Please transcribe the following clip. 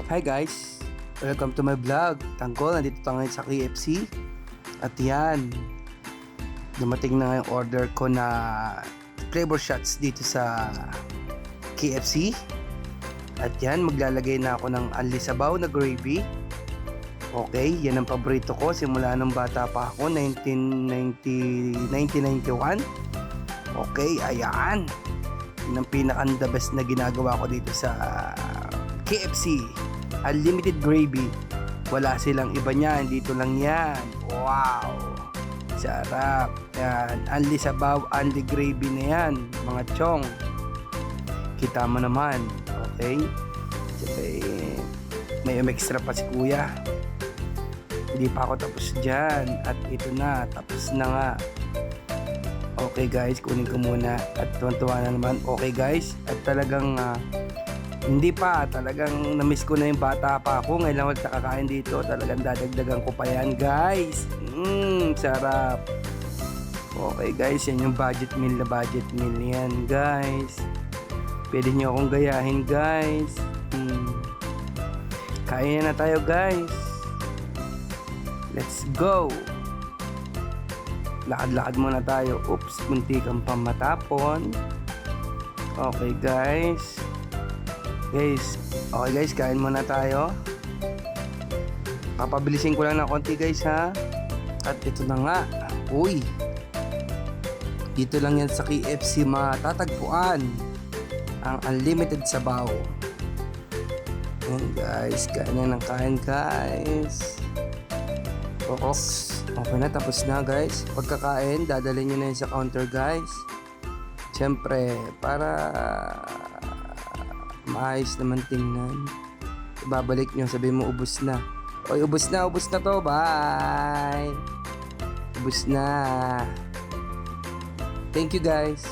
Hi guys! Welcome to my vlog. Tanggol, nandito tayo ngayon sa KFC. At yan, dumating na yung order ko na flavor shots dito sa KFC. At yan, maglalagay na ako ng anli sabaw na gravy. Okay, yan ang paborito ko simula nung bata pa ako, 1991. Okay, ayan. Yan ang pinaka-the best na ginagawa ko dito sa KFC. Unlimited gravy. Wala silang iba niyan. Dito lang yan. Wow! Sarap. Yan. Anli sabaw, anli gravy na yan. Mga chong. Kita mo naman. Okay? Siyempre, may extra pa si kuya. Hindi pa ako tapos dyan. At ito na. Tapos na nga. Okay guys, kunin ko muna. At tuwan-tuwa na naman. Okay guys. At talagang hindi pa, talagang na-miss ko na yung bata pa ako. Ngayon lang ulit nakakain dito. Talagang dadagdagan ko pa yan guys. Sarap. Okay guys, yan yung budget meal na budget meal yan guys. Pwede nyo akong gayahin guys. Kain na tayo guys. Let's go. Lakad-lakad muna tayo. Oops, munti kang pamatapon. Okay guys. Okay guys, kain muna tayo. Papabilisin ko lang ng konti guys ha. At ito na nga. Uy, dito lang yan sa KFC matatagpuan ang unlimited sabaw. Ayan guys, kain na ng kain guys. Okay na, tapos na guys. Pagkakain, dadalhin nyo na yun sa counter guys. Siyempre, para maayos naman tingnan. Ibabalik nyo, sabihin mo ubos na. Oy, ubos na to. Bye! Ubos na. Thank you guys.